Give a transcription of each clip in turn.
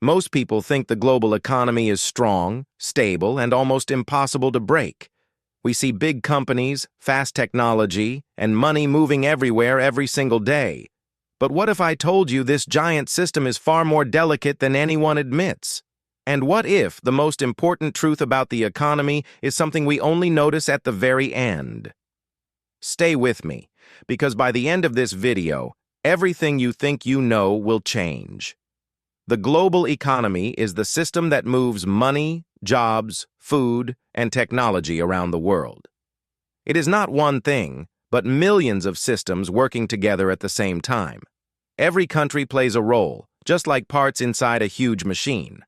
Most people think the global economy is strong, stable, and almost impossible to break. We see big companies, fast technology, and money moving everywhere every single day. But what if I told you this giant system is far more delicate than anyone admits? And what if the most important truth about the economy is something we only notice at the very end? Stay with me, because by the end of this video, everything you think you know will change. The global economy is the system that moves money, jobs, food, and technology around the world. It is not one thing, but millions of systems working together at the same time. Every country plays a role, just like parts inside a huge machine.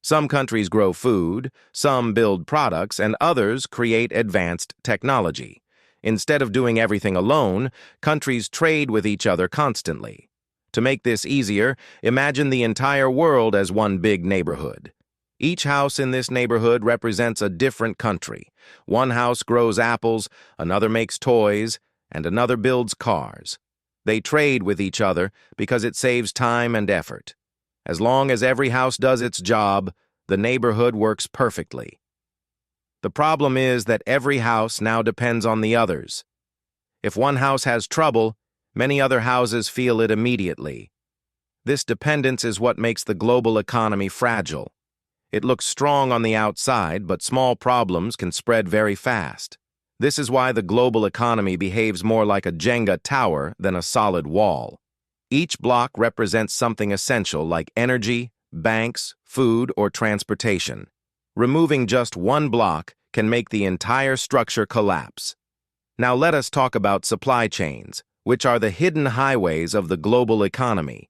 Some countries grow food, some build products, and others create advanced technology. Instead of doing everything alone, countries trade with each other constantly. To make this easier, imagine the entire world as one big neighborhood. Each house in this neighborhood represents a different country. One house grows apples, another makes toys, and another builds cars. They trade with each other because it saves time and effort. As long as every house does its job, the neighborhood works perfectly. The problem is that every house now depends on the others. If one house has trouble, many other houses feel it immediately. This dependence is what makes the global economy fragile. It looks strong on the outside, but small problems can spread very fast. This is why the global economy behaves more like a Jenga tower than a solid wall. Each block represents something essential like energy, banks, food, or transportation. Removing just one block can make the entire structure collapse. Now let us talk about supply chains, which are the hidden highways of the global economy.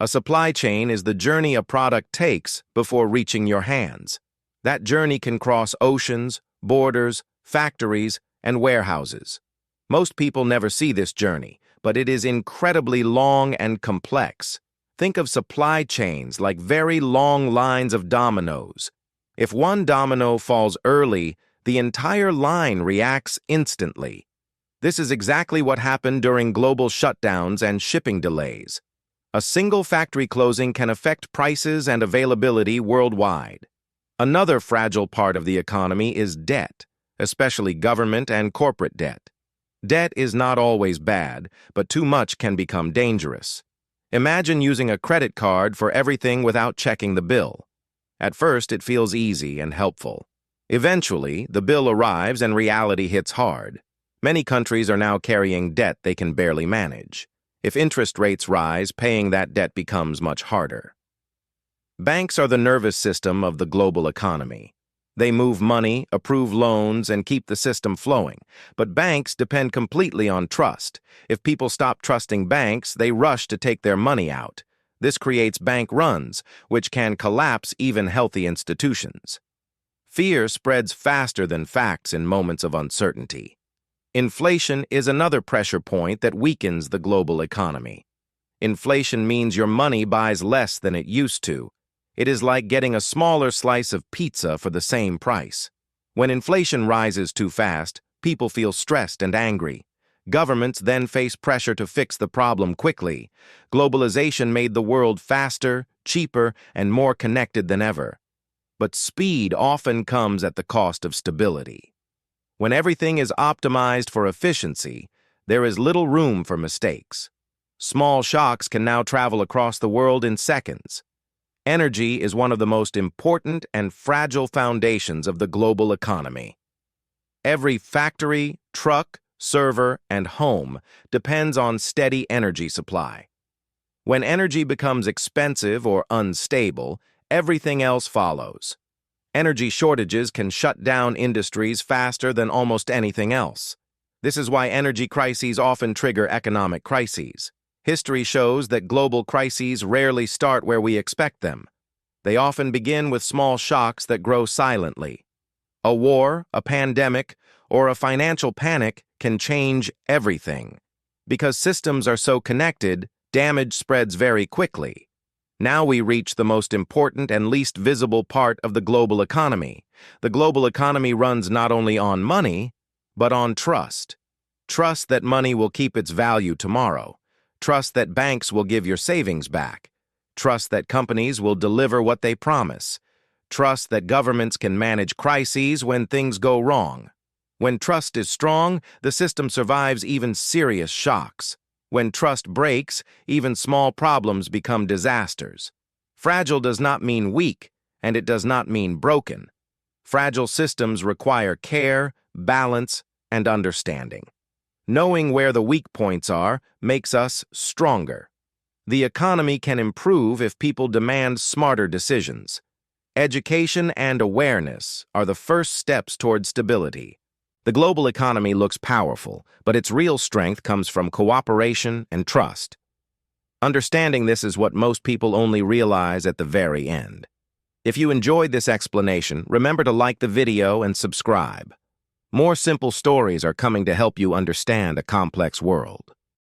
A supply chain is the journey a product takes before reaching your hands. That journey can cross oceans, borders, factories, and warehouses. Most people never see this journey, but it is incredibly long and complex. Think of supply chains like very long lines of dominoes. If one domino falls early, the entire line reacts instantly. This is exactly what happened during global shutdowns and shipping delays. A single factory closing can affect prices and availability worldwide. Another fragile part of the economy is debt, especially government and corporate debt. Debt is not always bad, but too much can become dangerous. Imagine using a credit card for everything without checking the bill. At first, it feels easy and helpful. Eventually, the bill arrives and reality hits hard. Many countries are now carrying debt they can barely manage. If interest rates rise, paying that debt becomes much harder. Banks are the nervous system of the global economy. They move money, approve loans, and keep the system flowing. But banks depend completely on trust. If people stop trusting banks, they rush to take their money out. This creates bank runs, which can collapse even healthy institutions. Fear spreads faster than facts in moments of uncertainty. Inflation is another pressure point that weakens the global economy. Inflation means your money buys less than it used to. It is like getting a smaller slice of pizza for the same price. When inflation rises too fast, people feel stressed and angry. Governments then face pressure to fix the problem quickly. Globalization made the world faster, cheaper, and more connected than ever. But speed often comes at the cost of stability. When everything is optimized for efficiency, there is little room for mistakes. Small shocks can now travel across the world in seconds. Energy is one of the most important and fragile foundations of the global economy. Every factory, truck, server, and home depends on steady energy supply. When energy becomes expensive or unstable, everything else follows. Energy shortages can shut down industries faster than almost anything else. This is why energy crises often trigger economic crises. History shows that global crises rarely start where we expect them. They often begin with small shocks that grow silently. A war, a pandemic, or a financial panic can change everything. Because systems are so connected, damage spreads very quickly. Now we reach the most important and least visible part of the global economy. The global economy runs not only on money, but on trust. Trust that money will keep its value tomorrow. Trust that banks will give your savings back. Trust that companies will deliver what they promise. Trust that governments can manage crises when things go wrong. When trust is strong, the system survives even serious shocks. When trust breaks, even small problems become disasters. Fragile does not mean weak, and it does not mean broken. Fragile systems require care, balance, and understanding. Knowing where the weak points are makes us stronger. The economy can improve if people demand smarter decisions. Education and awareness are the first steps toward stability. The global economy looks powerful, but its real strength comes from cooperation and trust. Understanding this is what most people only realize at the very end. If you enjoyed this explanation, remember to like the video and subscribe. More simple stories are coming to help you understand a complex world.